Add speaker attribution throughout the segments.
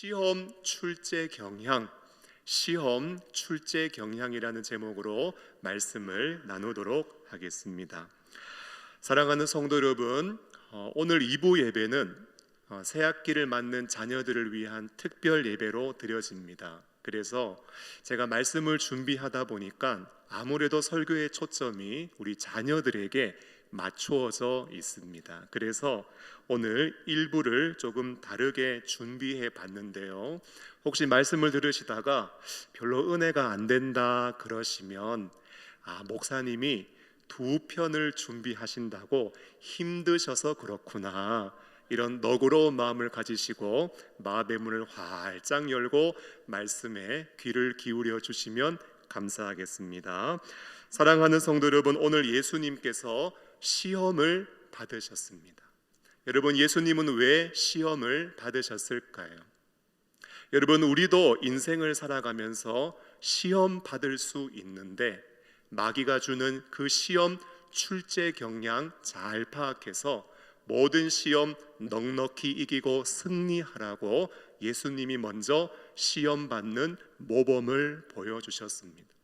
Speaker 1: 시험 출제 경향, 시험 출제 경향이라는 제목으로 말씀을 나누도록 하겠습니다. 사랑하는 성도 여러분, 오늘 2부 예배는 새학기를 맞는 자녀들을 위한 특별 예배로 드려집니다. 그래서 제가 말씀을 준비하다 보니까 아무래도 설교의 초점이 우리 자녀들에게 맞추어져 있습니다. 그래서 오늘 1부를 조금 다르게 준비해 봤는데요, 혹시 말씀을 들으시다가 별로 은혜가 안 된다 그러시면 목사님이 2편을 준비하신다고 힘드셔서 그렇구나, 이런 너그러운 마음을 가지시고 마음의 문을 활짝 열고 말씀에 귀를 기울여 주시면 감사하겠습니다. 사랑하는 성도 여러분, 오늘 예수님께서 시험을 받으셨습니다. 여러분, 예수님은 왜 시험을 받으셨을까요? 여러분, 우리도 인생을 살아가면서 시험 받을 수 있는데 마귀가 주는 그 시험 출제 경향 잘 파악해서 모든 시험 넉넉히 이기고 승리하라고 예수님이 먼저 시험 받는 모범을 보여주셨습니다.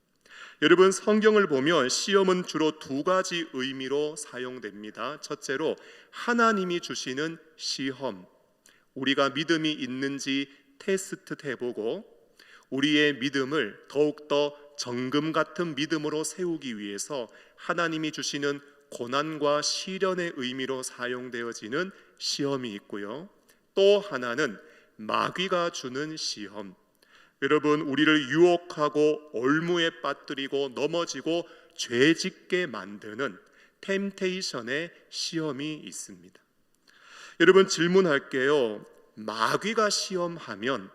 Speaker 1: 여러분, 성경을 보면 시험은 주로 2가지 의미로 사용됩니다. 첫째로 하나님이 주시는 시험, 우리가 믿음이 있는지 테스트 해보고 우리의 믿음을 더욱더 정금 같은 믿음으로 세우기 위해서 하나님이 주시는 고난과 시련의 의미로 사용되어지는 시험이 있고요, 또 하나는 마귀가 주는 시험, 여러분, 우리를 유혹하고 올무에 빠뜨리고 넘어지고 죄짓게 만드는 템테이션의 시험이 있습니다. 여러분, 질문할게요. 마귀가 시험하면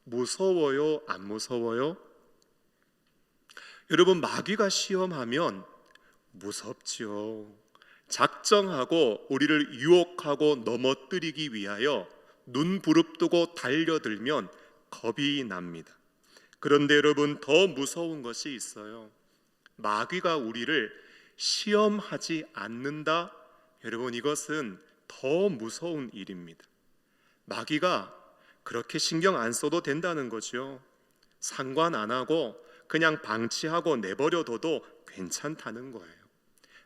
Speaker 1: 무서워요, 안 무서워요? 여러분, 마귀가 시험하면 무섭지요. 작정하고 우리를 유혹하고 넘어뜨리기 위하여 눈 부릅뜨고 달려들면 겁이 납니다. 그런데 여러분, 더 무서운 것이 있어요. 마귀가 우리를 시험하지 않는다. 여러분, 이것은 더 무서운 일입니다. 마귀가 그렇게 신경 안 써도 된다는 거죠. 상관 안 하고 그냥 방치하고 내버려둬도 괜찮다는 거예요.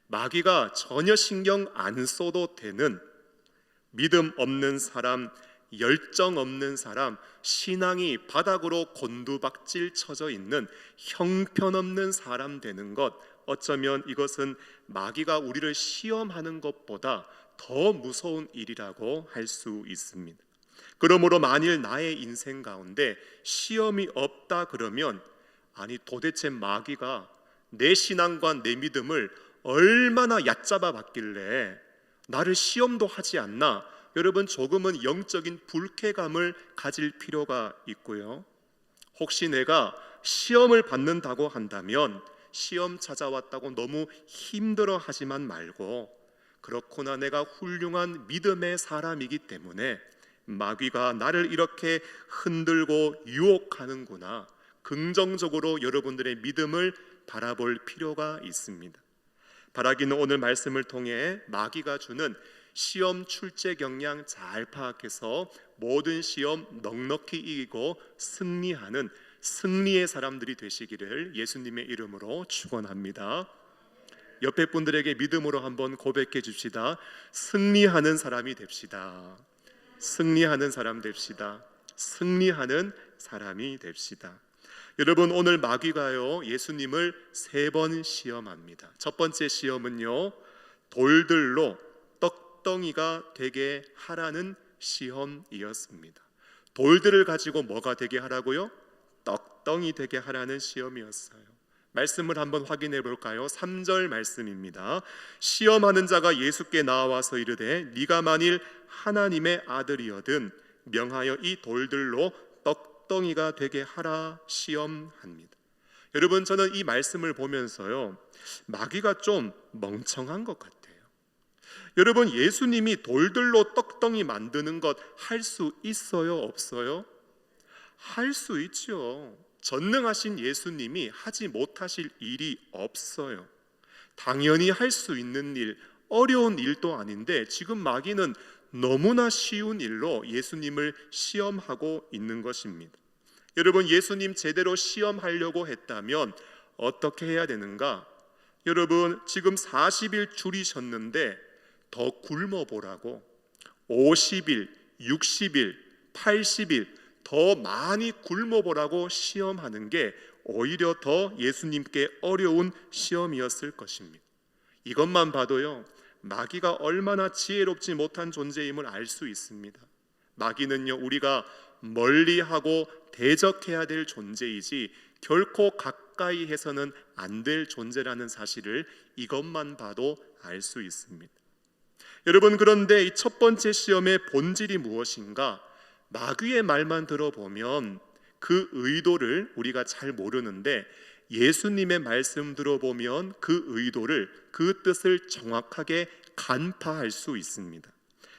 Speaker 1: 마귀가 전혀 신경 안 써도 되는, 믿음 없는 사람, 열정 없는 사람, 신앙이 바닥으로 곤두박질 쳐져 있는 형편없는 사람 되는 것, 어쩌면 이것은 마귀가 우리를 시험하는 것보다 더 무서운 일이라고 할 수 있습니다. 그러므로 만일 나의 인생 가운데 시험이 없다 그러면, 아니 도대체 마귀가 내 신앙과 내 믿음을 얼마나 얕잡아 봤길래 나를 시험도 하지 않나, 여러분, 조금은 영적인 불쾌감을 가질 필요가 있고요, 혹시 내가 시험을 받는다고 한다면 시험 찾아왔다고 너무 힘들어 하지만 말고, 그렇구나, 내가 훌륭한 믿음의 사람이기 때문에 마귀가 나를 이렇게 흔들고 유혹하는구나, 긍정적으로 여러분들의 믿음을 바라볼 필요가 있습니다. 바라기는 오늘 말씀을 통해 마귀가 주는 시험 출제 경향 잘 파악해서 모든 시험 넉넉히 이기고 승리하는 승리의 사람들이 되시기를 예수님의 이름으로 축원합니다. 옆에 분들에게 믿음으로 한번 고백해 줍시다. 승리하는 사람이 됩시다. 승리하는 사람 됩시다. 승리하는 사람이 됩시다. 여러분, 오늘 마귀가요, 예수님을 3번 시험합니다. 첫 번째 시험은요, 돌들로 떡덩이가 되게 하라는 시험이었습니다. 돌들을 가지고 뭐가 되게 하라고요? 떡덩이 되게 하라는 시험이었어요. 말씀을 한번 확인해 볼까요? 3절 말씀입니다. 시험하는 자가 예수께 나와서 이르되 네가 만일 하나님의 아들이거든 명하여 이 돌들로 떡덩이가 되게 하라 시험합니다. 여러분, 저는 이 말씀을 보면서요, 마귀가 좀 멍청한 것 같아요. 여러분, 예수님이 돌들로 떡덩이 만드는 것 할 수 있어요, 없어요? 할 수 있죠. 전능하신 예수님이 하지 못하실 일이 없어요. 당연히 할 수 있는 일, 어려운 일도 아닌데 지금 마귀는 너무나 쉬운 일로 예수님을 시험하고 있는 것입니다. 여러분, 예수님 제대로 시험하려고 했다면 어떻게 해야 되는가? 여러분, 지금 40일 줄이셨는데 더 굶어 보라고 50일, 60일, 80일 더 많이 굶어 보라고 시험하는 게 오히려 더 예수님께 어려운 시험이었을 것입니다. 이것만 봐도요, 마귀가 얼마나 지혜롭지 못한 존재임을 알 수 있습니다. 마귀는요, 우리가 멀리하고 대적해야 될 존재이지 결코 가까이 해서는 안 될 존재라는 사실을 이것만 봐도 알 수 있습니다. 여러분, 그런데 이 첫 번째 시험의 본질이 무엇인가? 마귀의 말만 들어보면 그 의도를 우리가 잘 모르는데 예수님의 말씀 들어보면 그 의도를, 그 뜻을 정확하게 간파할 수 있습니다.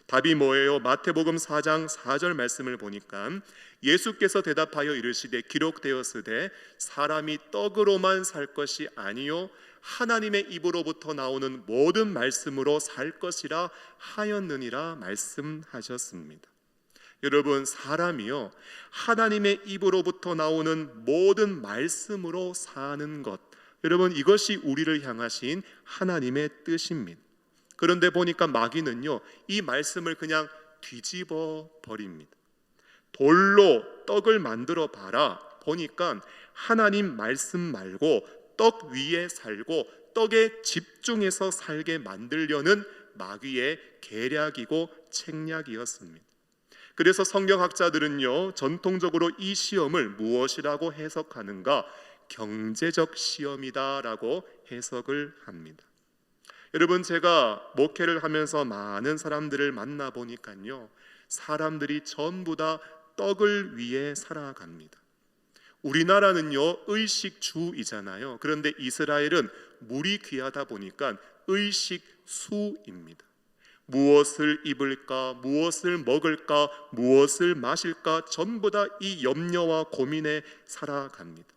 Speaker 1: 답이 뭐예요? 마태복음 4장 4절 말씀을 보니까 예수께서 대답하여 이르시되 기록되었으되 사람이 떡으로만 살 것이 아니요 하나님의 입으로부터 나오는 모든 말씀으로 살 것이라 하였느니라 말씀하셨습니다. 여러분, 사람이요 하나님의 입으로부터 나오는 모든 말씀으로 사는 것, 여러분, 이것이 우리를 향하신 하나님의 뜻입니다. 그런데 보니까 마귀는요 이 말씀을 그냥 뒤집어 버립니다. 돌로 떡을 만들어 봐라 보니까 하나님 말씀 말고 떡 위에 살고 떡에 집중해서 살게 만들려는 마귀의 계략이고 책략이었습니다. 그래서 성경학자들은요 전통적으로 이 시험을 무엇이라고 해석하는가? 경제적 시험이다라고 해석을 합니다. 여러분, 제가 목회를 하면서 많은 사람들을 만나보니까요 사람들이 전부 다 떡을 위해 살아갑니다. 우리나라는요 의식주이잖아요. 그런데 이스라엘은 물이 귀하다 보니까 의식수입니다. 무엇을 입을까, 무엇을 먹을까, 무엇을 마실까 전부 다 이 염려와 고민에 살아갑니다.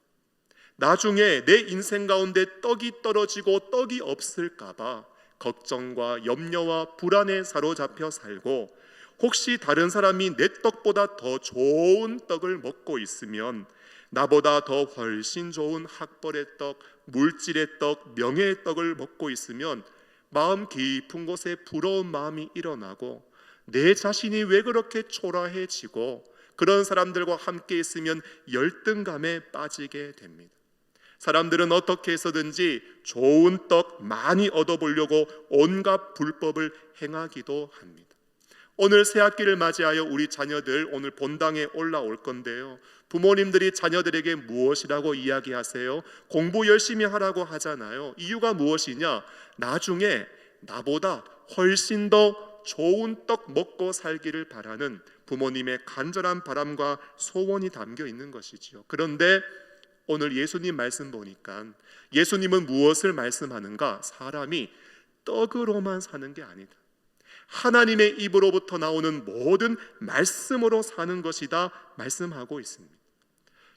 Speaker 1: 나중에 내 인생 가운데 떡이 떨어지고 떡이 없을까 봐 걱정과 염려와 불안에 사로잡혀 살고, 혹시 다른 사람이 내 떡보다 더 좋은 떡을 먹고 있으면 나보다 더 훨씬 좋은 학벌의 떡, 물질의 떡, 명예의 떡을 먹고 있으면 마음 깊은 곳에 부러운 마음이 일어나고 내 자신이 왜 그렇게 초라해지고 그런 사람들과 함께 있으면 열등감에 빠지게 됩니다. 사람들은 어떻게 해서든지 좋은 떡 많이 얻어보려고 온갖 불법을 행하기도 합니다. 오늘 새학기를 맞이하여 우리 자녀들 오늘 본당에 올라올 건데요, 부모님들이 자녀들에게 무엇이라고 이야기하세요? 공부 열심히 하라고 하잖아요. 이유가 무엇이냐? 나중에 나보다 훨씬 더 좋은 떡 먹고 살기를 바라는 부모님의 간절한 바람과 소원이 담겨 있는 것이지요. 그런데 오늘 예수님 말씀 보니까 예수님은 무엇을 말씀하는가? 사람이 떡으로만 사는 게 아니다. 하나님의 입으로부터 나오는 모든 말씀으로 사는 것이다 말씀하고 있습니다.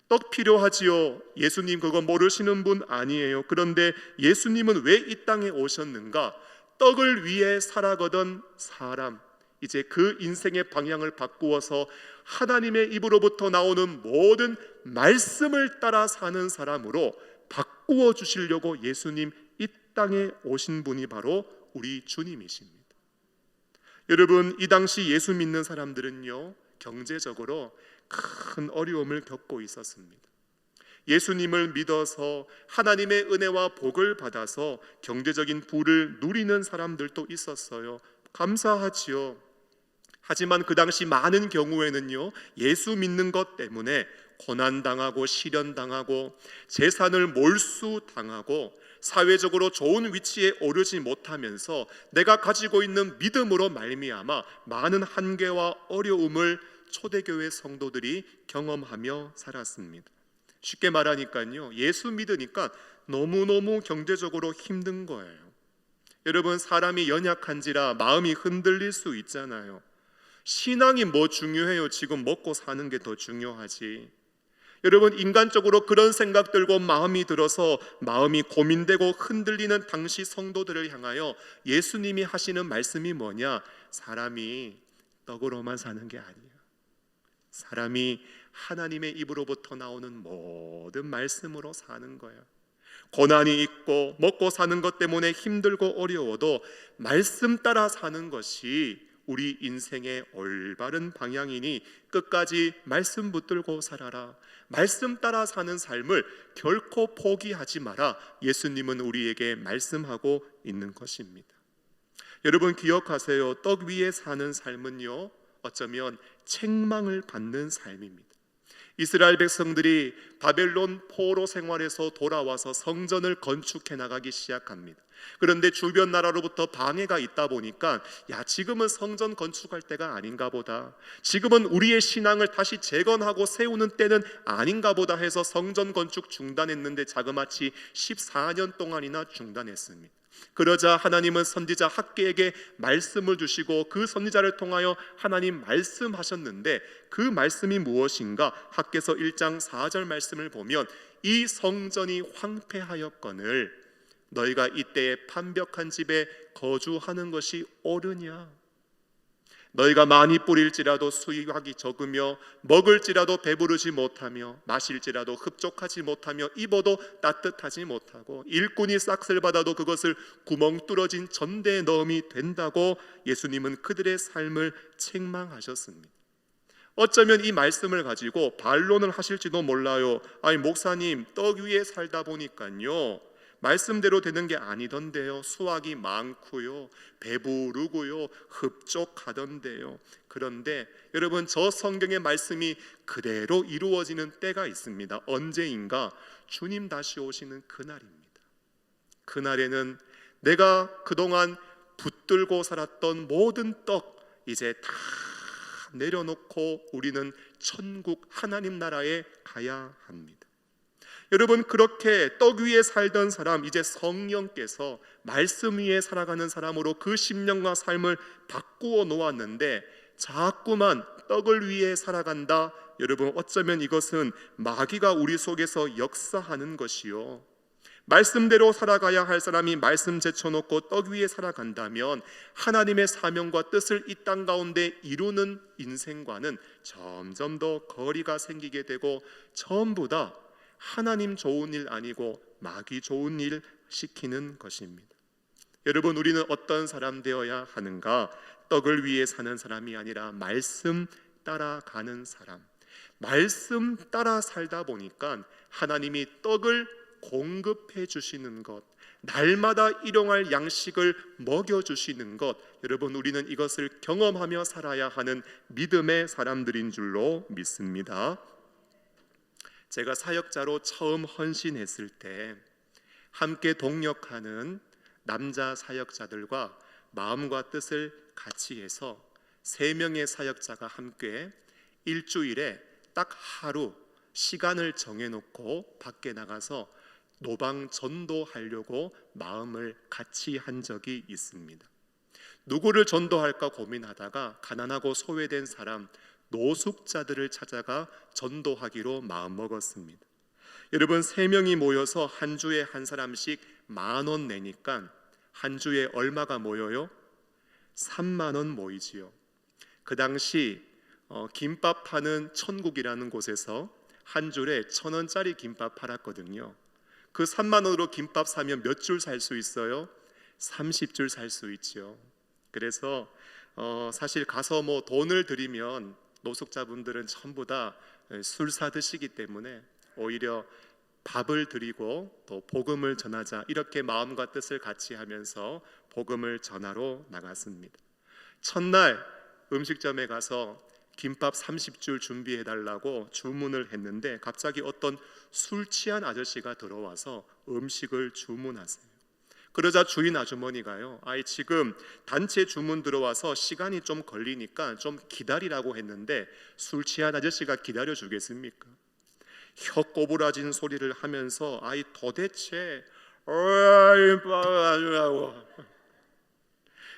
Speaker 1: 떡 필요하지요? 예수님 그거 모르시는 분 아니에요. 그런데 예수님은 왜 이 땅에 오셨는가? 떡을 위해 살아가던 사람, 이제 그 인생의 방향을 바꾸어서 하나님의 입으로부터 나오는 모든 말씀을 따라 사는 사람으로 바꾸어 주시려고 예수님 이 땅에 오신 분이 바로 우리 주님이십니다. 여러분, 이 당시 예수 믿는 사람들은요 경제적으로 큰 어려움을 겪고 있었습니다. 예수님을 믿어서 하나님의 은혜와 복을 받아서 경제적인 부를 누리는 사람들도 있었어요. 감사하지요. 하지만 그 당시 많은 경우에는요 예수 믿는 것 때문에 고난당하고 시련당하고 재산을 몰수당하고 사회적으로 좋은 위치에 오르지 못하면서 내가 가지고 있는 믿음으로 말미암아 많은 한계와 어려움을 초대교회 성도들이 경험하며 살았습니다. 쉽게 말하니까요 예수 믿으니까 너무너무 경제적으로 힘든 거예요. 여러분, 사람이 연약한지라 마음이 흔들릴 수 있잖아요. 신앙이 뭐 중요해요? 지금 먹고 사는 게 더 중요하지. 여러분, 인간적으로 그런 생각 들고 마음이 들어서 마음이 고민되고 흔들리는 당시 성도들을 향하여 예수님이 하시는 말씀이 뭐냐? 사람이 떡으로만 사는 게 아니에요. 사람이 하나님의 입으로부터 나오는 모든 말씀으로 사는 거예요. 고난이 있고 먹고 사는 것 때문에 힘들고 어려워도 말씀 따라 사는 것이 우리 인생의 올바른 방향이니 끝까지 말씀 붙들고 살아라. 말씀 따라 사는 삶을 결코 포기하지 마라. 예수님은 우리에게 말씀하고 있는 것입니다. 여러분 기억하세요. 떡 위에 사는 삶은요, 어쩌면 책망을 받는 삶입니다. 이스라엘 백성들이 바벨론 포로 생활에서 돌아와서 성전을 건축해 나가기 시작합니다. 그런데 주변 나라로부터 방해가 있다 보니까 지금은 성전 건축할 때가 아닌가 보다, 지금은 우리의 신앙을 다시 재건하고 세우는 때는 아닌가 보다 해서 성전 건축 중단했는데 자그마치 14년 동안이나 중단했습니다. 그러자 하나님은 선지자 학개에게 말씀을 주시고 그 선지자를 통하여 하나님 말씀하셨는데 그 말씀이 무엇인가? 학개서 1장 4절 말씀을 보면 이 성전이 황폐하였거늘 너희가 이때에 판벽한 집에 거주하는 것이 옳으냐? 너희가 많이 뿌릴지라도 수확이 적으며 먹을지라도 배부르지 못하며 마실지라도 흡족하지 못하며 입어도 따뜻하지 못하고 일꾼이 싹쓸 받아도 그것을 구멍 뚫어진 전대에 넣음이 된다고 예수님은 그들의 삶을 책망하셨습니다. 어쩌면 이 말씀을 가지고 반론을 하실지도 몰라요. 아니 목사님, 떡 위에 살다 보니까요 말씀대로 되는 게 아니던데요. 수확이 많고요, 배부르고요, 흡족하던데요. 그런데 여러분, 저 성경의 말씀이 그대로 이루어지는 때가 있습니다. 언제인가? 주님 다시 오시는 그날입니다. 그날에는 내가 그동안 붙들고 살았던 모든 떡 이제 다 내려놓고 우리는 천국 하나님 나라에 가야 합니다. 여러분, 그렇게 떡 위에 살던 사람, 이제 성령께서 말씀 위에 살아가는 사람으로 그 10년과 삶을 바꾸어 놓았는데 자꾸만 떡을 위해 살아간다. 여러분, 어쩌면 이것은 마귀가 우리 속에서 역사하는 것이요, 말씀대로 살아가야 할 사람이 말씀 제쳐놓고 떡 위에 살아간다면 하나님의 사명과 뜻을 이 땅 가운데 이루는 인생과는 점점 더 거리가 생기게 되고 전부 다 하나님 좋은 일 아니고 마귀 좋은 일 시키는 것입니다. 여러분, 우리는 어떤 사람 되어야 하는가? 떡을 위해 사는 사람이 아니라 말씀 따라가는 사람. 말씀 따라 살다 보니까 하나님이 떡을 공급해 주시는 것, 날마다 일용할 양식을 먹여 주시는 것, 여러분 우리는 이것을 경험하며 살아야 하는 믿음의 사람들인 줄로 믿습니다. 제가 사역자로 처음 헌신했을 때 함께 동역하는 남자 사역자들과 마음과 뜻을 같이 해서 3명의 사역자가 함께 일주일에 딱 하루 시간을 정해놓고 밖에 나가서 노방 전도하려고 마음을 같이 한 적이 있습니다. 누구를 전도할까 고민하다가 가난하고 소외된 사람, 노숙자들을 찾아가 전도하기로 마음먹었습니다. 여러분, 3명이 모여서 한 주에 한 사람씩 10,000원 내니까 한 주에 얼마가 모여요? 30,000원 모이지요. 그 당시 김밥 파는 천국이라는 곳에서 한 줄에 1,000원짜리 김밥 팔았거든요. 그 30,000원으로 김밥 사면 몇 줄 살 수 있어요? 30줄 살 수 있죠. 그래서 사실 가서 돈을 드리면 노숙자분들은 전부 다 술 사드시기 때문에 오히려 밥을 드리고 또 복음을 전하자, 이렇게 마음과 뜻을 같이 하면서 복음을 전하러 나갔습니다. 첫날 음식점에 가서 김밥 30줄 준비해 달라고 주문을 했는데 갑자기 어떤 술 취한 아저씨가 들어와서 음식을 주문하세요. 그러자 주인 아주머니가요, 지금 단체 주문 들어와서 시간이 좀 걸리니까 좀 기다리라고 했는데 술 취한 아저씨가 기다려 주겠습니까? 혀 꼬부라진 소리를 하면서 도대체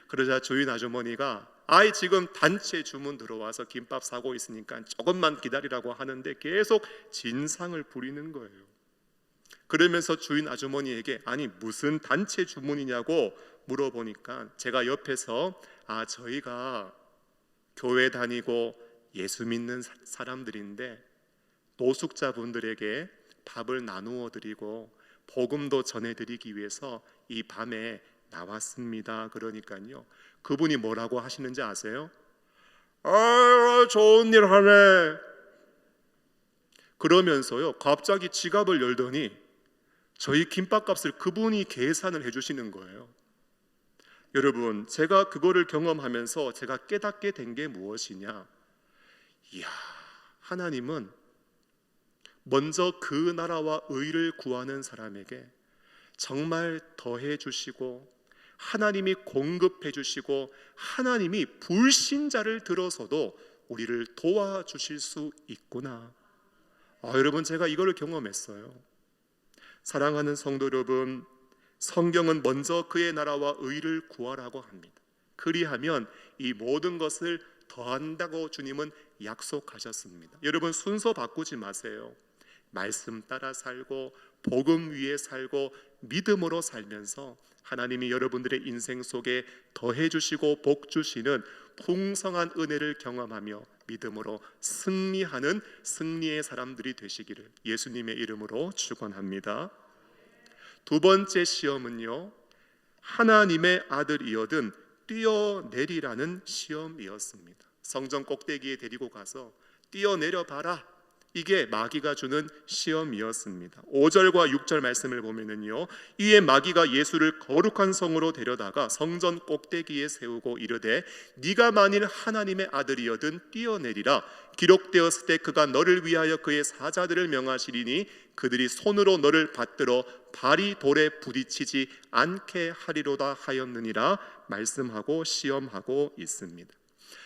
Speaker 1: 그러자 주인 아주머니가 지금 단체 주문 들어와서 김밥 사고 있으니까 조금만 기다리라고 하는데 계속 진상을 부리는 거예요. 그러면서 주인 아주머니에게 무슨 단체 주문이냐고 물어보니까 제가 옆에서 저희가 교회 다니고 예수 믿는 사람들인데 노숙자분들에게 밥을 나누어 드리고 복음도 전해드리기 위해서 이 밤에 나왔습니다. 그러니까요, 그분이 뭐라고 하시는지 아세요? 아, 좋은 일 하네. 그러면서요, 갑자기 지갑을 열더니 저희 김밥값을 그분이 계산을 해주시는 거예요. 여러분, 제가 그거를 경험하면서 제가 깨닫게 된 게 무엇이냐? 이야, 하나님은 먼저 그 나라와 의를 구하는 사람에게 정말 더해 주시고, 하나님이 공급해 주시고, 하나님이 불신자를 들어서도 우리를 도와주실 수 있구나. 여러분, 제가 이걸 경험했어요. 사랑하는 성도 여러분, 성경은 먼저 그의 나라와 의를 구하라고 합니다. 그리하면 이 모든 것을 더한다고 주님은 약속하셨습니다. 여러분, 순서 바꾸지 마세요. 말씀 따라 살고 복음 위에 살고 믿음으로 살면서 하나님이 여러분들의 인생 속에 더해 주시고 복 주시는 풍성한 은혜를 경험하며 믿음으로 승리하는 승리의 사람들이 되시기를 예수님의 이름으로 축원합니다. 두 번째 시험은요, 하나님의 아들이어든 뛰어내리라는 시험이었습니다. 성전 꼭대기에 데리고 가서 뛰어내려 봐라, 이게 마귀가 주는 시험이었습니다. 5절과 6절 말씀을 보면은요, 이에 마귀가 예수를 거룩한 성으로 데려다가 성전 꼭대기에 세우고 이르되 네가 만일 하나님의 아들이여든 뛰어내리라. 기록되었을 때 그가 너를 위하여 그의 사자들을 명하시리니 그들이 손으로 너를 받들어 발이 돌에 부딪히지 않게 하리로다 하였느니라 말씀하고 시험하고 있습니다.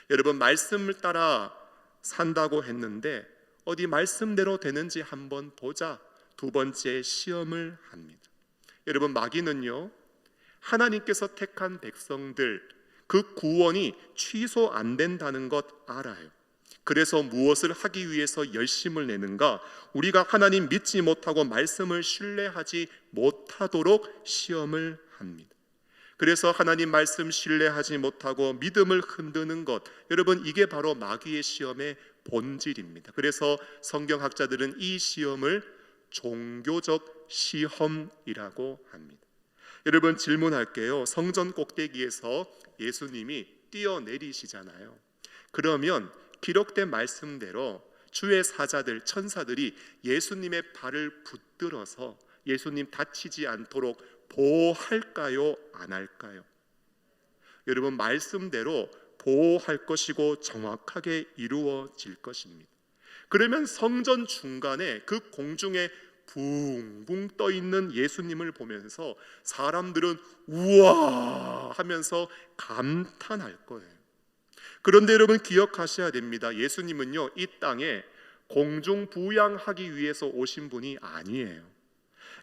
Speaker 1: 여러분, 말씀을 따라 산다고 했는데 어디 말씀대로 되는지 한번 보자. 두 번째 시험을 합니다. 여러분, 마귀는요, 하나님께서 택한 백성들 그 구원이 취소 안 된다는 것 알아요. 그래서 무엇을 하기 위해서 열심을 내는가? 우리가 하나님 믿지 못하고 말씀을 신뢰하지 못하도록 시험을 합니다. 그래서 하나님 말씀 신뢰하지 못하고 믿음을 흔드는 것, 여러분, 이게 바로 마귀의 시험의 본질입니다. 그래서 성경학자들은 이 시험을 종교적 시험이라고 합니다. 여러분, 질문할게요. 성전 꼭대기에서 예수님이 뛰어내리시잖아요. 그러면 기록된 말씀대로 주의 사자들, 천사들이 예수님의 발을 붙들어서 예수님 다치지 않도록 보호할까요? 안 할까요? 여러분, 말씀대로 보호할 것이고 정확하게 이루어질 것입니다. 그러면 성전 중간에 그 공중에 붕붕 떠 있는 예수님을 보면서 사람들은 우와 하면서 감탄할 거예요. 그런데 여러분, 기억하셔야 됩니다. 예수님은요, 이 땅에 공중 부양하기 위해서 오신 분이 아니에요.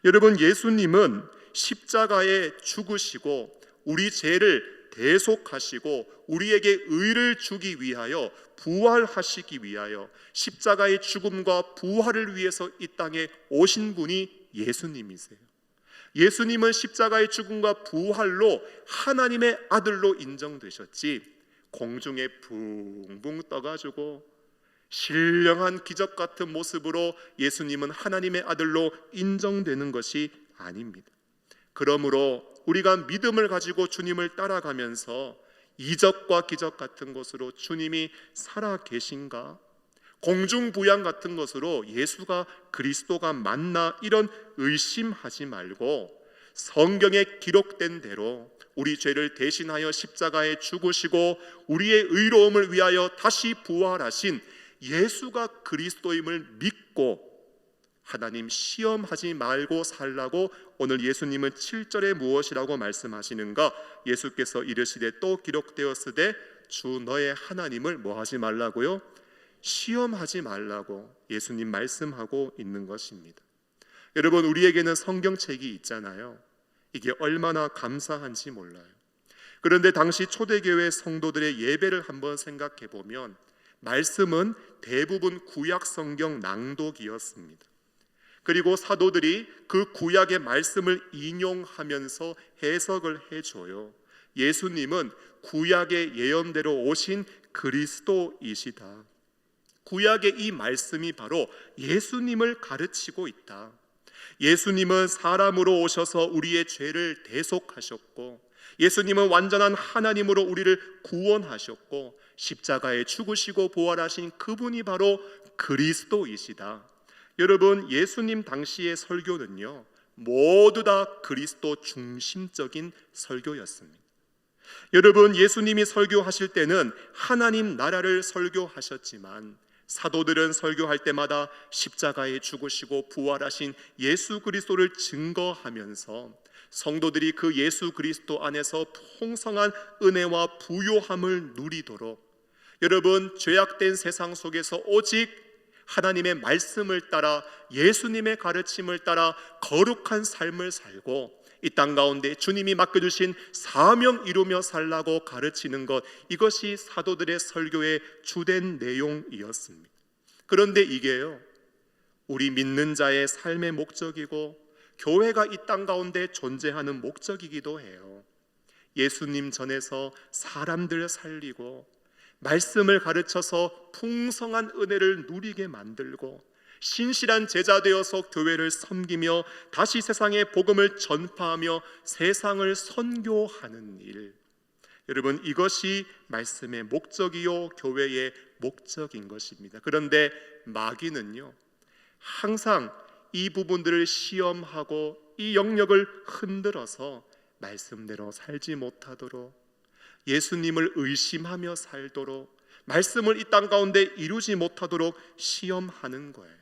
Speaker 1: 여러분, 예수님은 십자가에 죽으시고 우리 죄를 대속하시고 우리에게 의를 주기 위하여, 부활하시기 위하여 십자가의 죽음과 부활을 위해서 이 땅에 오신 분이 예수님이세요. 예수님은 십자가의 죽음과 부활로 하나님의 아들로 인정되셨지, 공중에 붕붕 떠가지고 신령한 기적 같은 모습으로 예수님은 하나님의 아들로 인정되는 것이 아닙니다. 그러므로 우리가 믿음을 가지고 주님을 따라가면서 이적과 기적 같은 것으로 주님이 살아 계신가, 공중부양 같은 것으로 예수가 그리스도가 맞나, 이런 의심하지 말고 성경에 기록된 대로 우리 죄를 대신하여 십자가에 죽으시고 우리의 의로움을 위하여 다시 부활하신 예수가 그리스도임을 믿고 하나님 시험하지 말고 살라고 오늘 예수님은 7절에 무엇이라고 말씀하시는가? 예수께서 이르시되 또 기록되었으되 주 너의 하나님을 뭐하지 말라고요? 시험하지 말라고 예수님 말씀하고 있는 것입니다. 여러분, 우리에게는 성경책이 있잖아요. 이게 얼마나 감사한지 몰라요. 그런데 당시 초대교회 성도들의 예배를 한번 생각해 보면 말씀은 대부분 구약 성경 낭독이었습니다. 그리고 사도들이 그 구약의 말씀을 인용하면서 해석을 해줘요. 예수님은 구약의 예언대로 오신 그리스도이시다. 구약의 이 말씀이 바로 예수님을 가르치고 있다. 예수님은 사람으로 오셔서 우리의 죄를 대속하셨고, 예수님은 완전한 하나님으로 우리를 구원하셨고, 십자가에 죽으시고 부활하신 그분이 바로 그리스도이시다. 여러분, 예수님 당시의 설교는요, 모두 다 그리스도 중심적인 설교였습니다. 여러분, 예수님이 설교하실 때는 하나님 나라를 설교하셨지만, 사도들은 설교할 때마다 십자가에 죽으시고 부활하신 예수 그리스도를 증거하면서 성도들이 그 예수 그리스도 안에서 풍성한 은혜와 부요함을 누리도록, 여러분, 죄악된 세상 속에서 오직 하나님의 말씀을 따라 예수님의 가르침을 따라 거룩한 삶을 살고 이 땅 가운데 주님이 맡겨주신 사명 이루며 살라고 가르치는 것, 이것이 사도들의 설교의 주된 내용이었습니다. 그런데 이게요, 우리 믿는 자의 삶의 목적이고 교회가 이 땅 가운데 존재하는 목적이기도 해요. 예수님 전에서 사람들을 살리고 말씀을 가르쳐서 풍성한 은혜를 누리게 만들고 신실한 제자 되어서 교회를 섬기며 다시 세상에 복음을 전파하며 세상을 선교하는 일, 여러분, 이것이 말씀의 목적이요 교회의 목적인 것입니다. 그런데 마귀는요, 항상 이 부분들을 시험하고 이 영역을 흔들어서 말씀대로 살지 못하도록, 예수님을 의심하며 살도록, 말씀을 이 땅 가운데 이루지 못하도록 시험하는 거예요.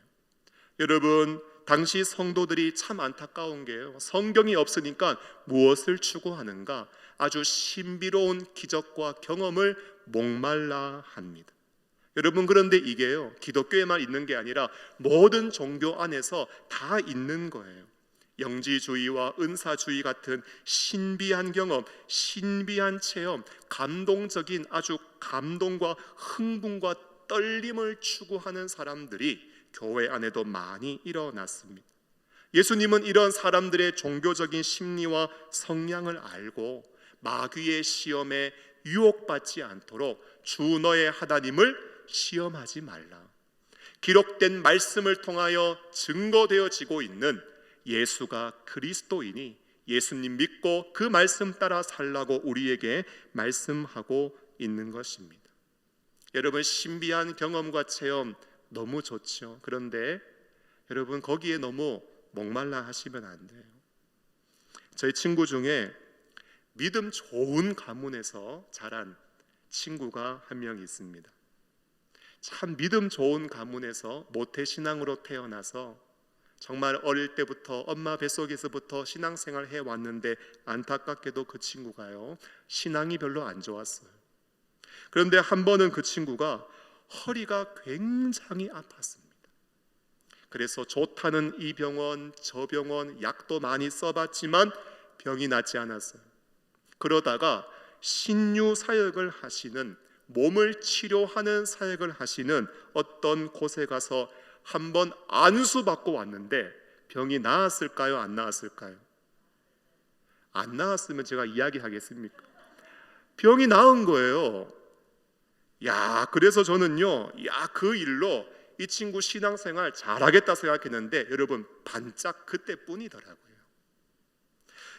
Speaker 1: 여러분, 당시 성도들이 참 안타까운 게요, 성경이 없으니까 무엇을 추구하는가? 아주 신비로운 기적과 경험을 목말라 합니다. 여러분, 그런데 이게요, 기독교에만 있는 게 아니라 모든 종교 안에서 다 있는 거예요. 영지주의와 은사주의 같은 신비한 경험, 신비한 체험, 감동적인 아주 감동과 흥분과 떨림을 추구하는 사람들이 교회 안에도 많이 일어났습니다. 예수님은 이런 사람들의 종교적인 심리와 성향을 알고 마귀의 시험에 유혹받지 않도록 주 너의 하나님을 시험하지 말라, 기록된 말씀을 통하여 증거되어지고 있는 예수가 그리스도이니 예수님 믿고 그 말씀 따라 살라고 우리에게 말씀하고 있는 것입니다. 여러분, 신비한 경험과 체험 너무 좋죠. 그런데 여러분, 거기에 너무 목말라 하시면 안 돼요. 저희 친구 중에 믿음 좋은 가문에서 자란 친구가 한 명 있습니다. 참 믿음 좋은 가문에서 모태신앙으로 태어나서 정말 어릴 때부터 엄마 뱃속에서부터 신앙생활 해왔는데 안타깝게도 그 친구가요, 신앙이 별로 안 좋았어요. 그런데 한 번은 그 친구가 허리가 굉장히 아팠습니다. 그래서 좋다는 이 병원 저 병원 약도 많이 써봤지만 병이 낫지 않았어요. 그러다가 신유 사역을 하시는, 몸을 치료하는 사역을 하시는 어떤 곳에 가서 한번 안수받고 왔는데 병이 나았을까요? 안 나았을까요? 안 나았으면 제가 이야기하겠습니까? 병이 나은 거예요. 그래서 저는요, 그 일로 이 친구 신앙생활 잘하겠다 생각했는데 여러분, 반짝 그때뿐이더라고요.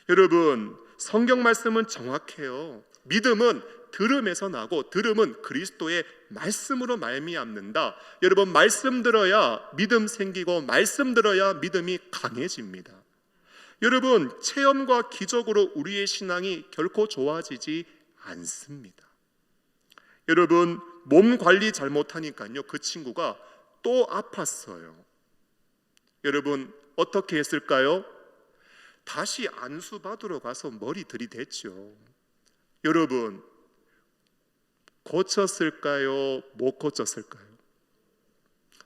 Speaker 1: 여러분, 성경 말씀은 정확해요. 믿음은 들음에서 나고 들음은 그리스도의 말씀으로 말미암는다. 여러분, 말씀 들어야 믿음 생기고 말씀 들어야 믿음이 강해집니다. 여러분, 체험과 기적으로 우리의 신앙이 결코 좋아지지 않습니다. 여러분, 몸 관리 잘못하니까요, 그 친구가 또 아팠어요. 여러분, 어떻게 했을까요? 다시 안수 받으러 가서 머리 들이댔죠. 여러분, 고쳤을까요? 못 고쳤을까요?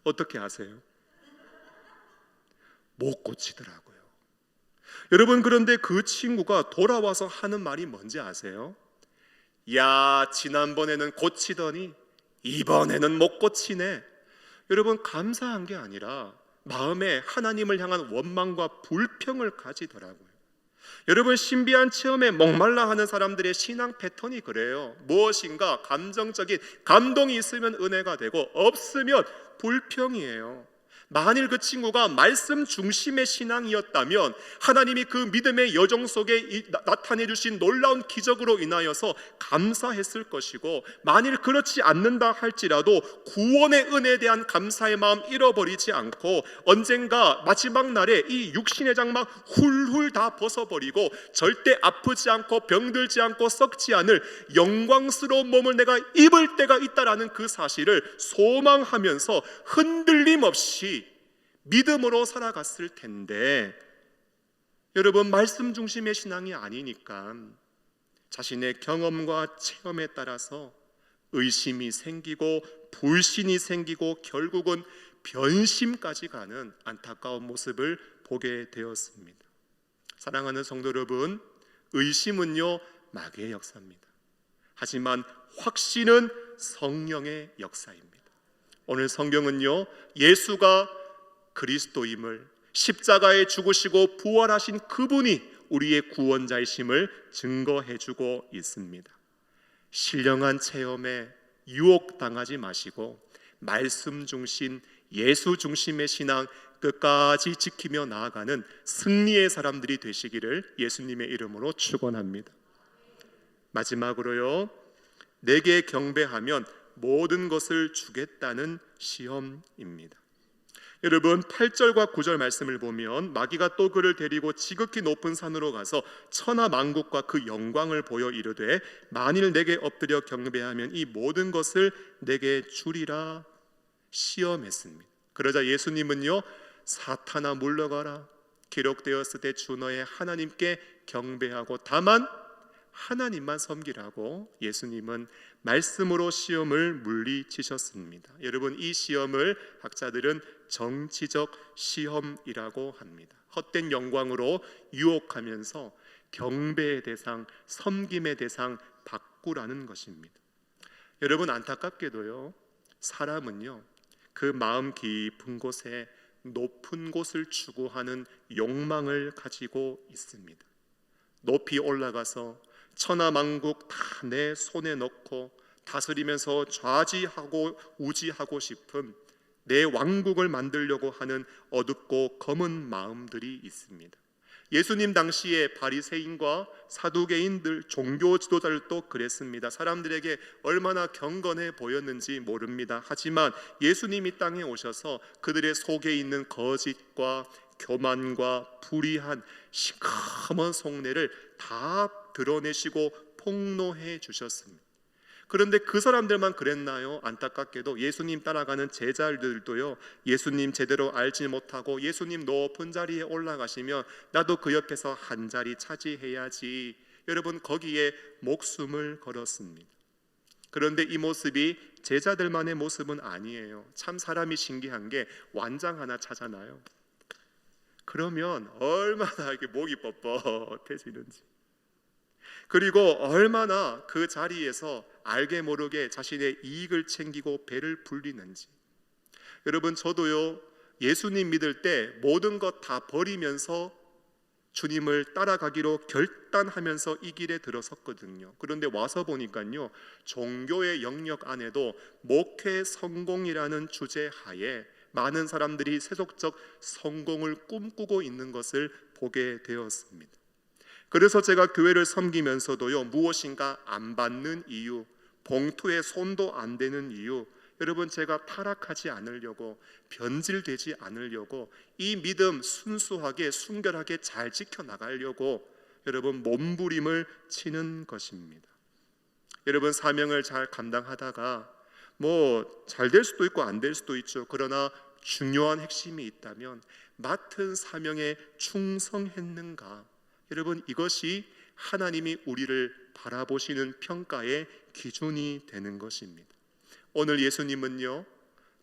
Speaker 1: 어떻게 아세요? 못 고치더라고요. 여러분, 그런데 그 친구가 돌아와서 하는 말이 뭔지 아세요? 지난번에는 고치더니 이번에는 못 고치네. 여러분, 감사한 게 아니라 마음에 하나님을 향한 원망과 불평을 가지더라고요. 여러분, 신비한 체험에 목말라 하는 사람들의 신앙 패턴이 그래요. 무엇인가 감정적인 감동이 있으면 은혜가 되고 없으면 불평이에요. 만일 그 친구가 말씀 중심의 신앙이었다면 하나님이 그 믿음의 여정 속에 나타내 주신 놀라운 기적으로 인하여서 감사했을 것이고, 만일 그렇지 않는다 할지라도 구원의 은혜에 대한 감사의 마음 잃어버리지 않고 언젠가 마지막 날에 이 육신의 장막 훌훌 다 벗어버리고 절대 아프지 않고 병들지 않고 썩지 않을 영광스러운 몸을 내가 입을 때가 있다라는 그 사실을 소망하면서 흔들림 없이 믿음으로 살아갔을 텐데, 여러분, 말씀 중심의 신앙이 아니니까 자신의 경험과 체험에 따라서 의심이 생기고 불신이 생기고 결국은 변심까지 가는 안타까운 모습을 보게 되었습니다. 사랑하는 성도 여러분, 의심은요 마귀의 역사입니다. 하지만 확신은 성령의 역사입니다. 오늘 성경은요 예수가 그리스도임을, 십자가에 죽으시고 부활하신 그분이 우리의 구원자이심을 증거해주고 있습니다. 신령한 체험에 유혹당하지 마시고 말씀 중심, 예수 중심의 신앙 끝까지 지키며 나아가는 승리의 사람들이 되시기를 예수님의 이름으로 축원합니다. 마지막으로요, 내게 경배하면 모든 것을 주겠다는 시험입니다. 여러분, 8절과 9절 말씀을 보면 마귀가 또 그를 데리고 지극히 높은 산으로 가서 천하 만국과 그 영광을 보여 이르되 만일 내게 엎드려 경배하면 이 모든 것을 내게 주리라 시험했습니다. 그러자 예수님은요, 사탄아 물러가라, 기록되었을 때 주 너의 하나님께 경배하고 다만 하나님만 섬기라고 예수님은 말씀으로 시험을 물리치셨습니다. 여러분, 이 시험을 학자들은 정치적 시험이라고 합니다. 헛된 영광으로 유혹하면서 경배의 대상, 섬김의 대상 바꾸라는 것입니다. 여러분, 안타깝게도요 사람은요 그 마음 깊은 곳에 높은 곳을 추구하는 욕망을 가지고 있습니다. 높이 올라가서 천하만국 다 내 손에 넣고 다스리면서 좌지하고 우지하고 싶은 내 왕국을 만들려고 하는 어둡고 검은 마음들이 있습니다. 예수님 당시에 바리새인과 사두개인들, 종교 지도자들도 그랬습니다. 사람들에게 얼마나 경건해 보였는지 모릅니다. 하지만 예수님이 땅에 오셔서 그들의 속에 있는 거짓과 교만과 불의한 시커먼 속내를 다 드러내시고 폭로해 주셨습니다. 그런데 그 사람들만 그랬나요? 안타깝게도 예수님 따라가는 제자들도요, 예수님 제대로 알지 못하고 예수님 높은 자리에 올라가시면 나도 그 옆에서 한 자리 차지해야지, 여러분 거기에 목숨을 걸었습니다. 그런데 이 모습이 제자들만의 모습은 아니에요. 참 사람이 신기한 게 완장 하나 차잖아요. 그러면 얼마나 이렇게 목이 뻣뻣해지는지, 그리고 얼마나 그 자리에서 알게 모르게 자신의 이익을 챙기고 배를 불리는지. 여러분, 저도요 예수님 믿을 때 모든 것 다 버리면서 주님을 따라가기로 결단하면서 이 길에 들어섰거든요. 그런데 와서 보니까요, 종교의 영역 안에도 목회 성공이라는 주제 하에 많은 사람들이 세속적 성공을 꿈꾸고 있는 것을 보게 되었습니다. 그래서 제가 교회를 섬기면서도요, 무엇인가 안 받는 이유, 봉투에 손도 안 대는 이유, 여러분 제가 타락하지 않으려고, 변질되지 않으려고, 이 믿음 순수하게 순결하게 잘 지켜나가려고 여러분 몸부림을 치는 것입니다. 여러분, 사명을 잘 감당하다가 뭐 잘 될 수도 있고 안 될 수도 있죠. 그러나 중요한 핵심이 있다면 맡은 사명에 충성했는가, 여러분 이것이 하나님이 우리를 바라보시는 평가의 기준이 되는 것입니다. 오늘 예수님은요,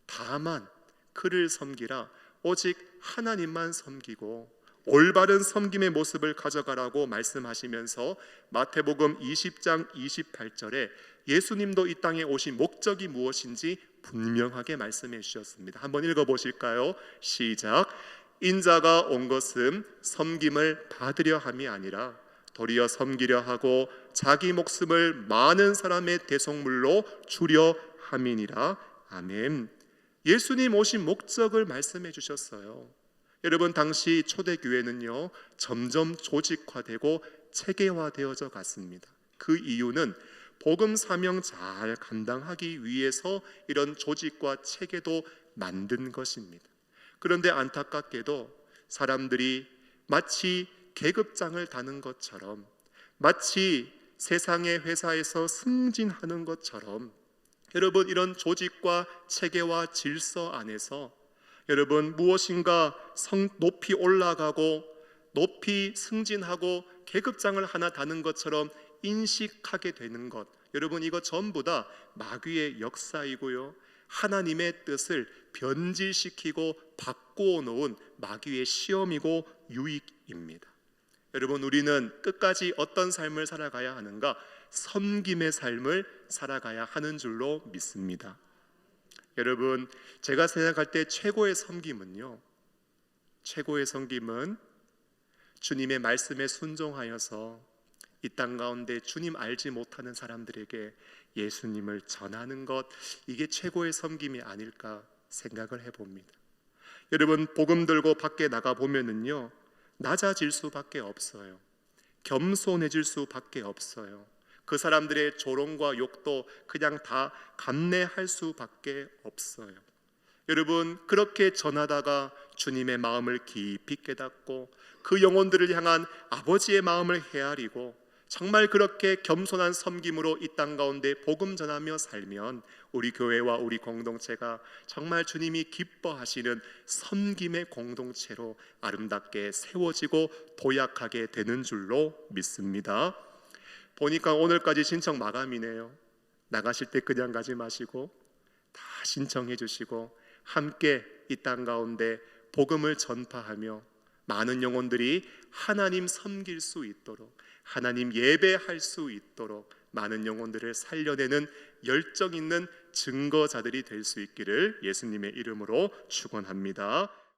Speaker 1: 다만 그를 섬기라, 오직 하나님만 섬기고 올바른 섬김의 모습을 가져가라고 말씀하시면서 마태복음 20장 28절에 예수님도 이 땅에 오신 목적이 무엇인지 분명하게 말씀해 주셨습니다. 한번 읽어보실까요? 시작. 인자가 온 것은 섬김을 받으려 함이 아니라 도리어 섬기려 하고 자기 목숨을 많은 사람의 대속물로 주려 함이니라. 아멘. 예수님 오신 목적을 말씀해 주셨어요. 여러분, 당시 초대교회는요 점점 조직화되고 체계화되어져 갔습니다. 그 이유는 복음 사명 잘 감당하기 위해서 이런 조직과 체계도 만든 것입니다. 그런데 안타깝게도 사람들이 마치 계급장을 다는 것처럼, 마치 세상의 회사에서 승진하는 것처럼, 여러분 이런 조직과 체계와 질서 안에서 여러분 무엇인가 높이 올라가고 높이 승진하고 계급장을 하나 다는 것처럼 인식하게 되는 것, 여러분 이거 전부 다 마귀의 역사이고요, 하나님의 뜻을 변질시키고 바꾸어 놓은 마귀의 시험이고 유익입니다. 여러분, 우리는 끝까지 어떤 삶을 살아가야 하는가? 섬김의 삶을 살아가야 하는 줄로 믿습니다. 여러분, 제가 생각할 때 최고의 섬김은 주님의 말씀에 순종하여서 이 땅 가운데 주님 알지 못하는 사람들에게 예수님을 전하는 것, 이게 최고의 섬김이 아닐까 생각을 해봅니다. 여러분, 복음 들고 밖에 나가 보면은요 낮아질 수밖에 없어요. 겸손해질 수밖에 없어요. 그 사람들의 조롱과 욕도 그냥 다 감내할 수밖에 없어요. 여러분, 그렇게 전하다가 주님의 마음을 깊이 깨닫고 그 영혼들을 향한 아버지의 마음을 헤아리고 정말 그렇게 겸손한 섬김으로 이 땅 가운데 복음 전하며 살면 우리 교회와 우리 공동체가 정말 주님이 기뻐하시는 섬김의 공동체로 아름답게 세워지고 도약하게 되는 줄로 믿습니다. 보니까 오늘까지 신청 마감이네요. 나가실 때 그냥 가지 마시고 다 신청해 주시고 함께 이 땅 가운데 복음을 전파하며 많은 영혼들이 하나님 섬길 수 있도록, 하나님 예배할 수 있도록 많은 영혼들을 살려내는 열정 있는 증거자들이 될 수 있기를 예수님의 이름으로 축원합니다.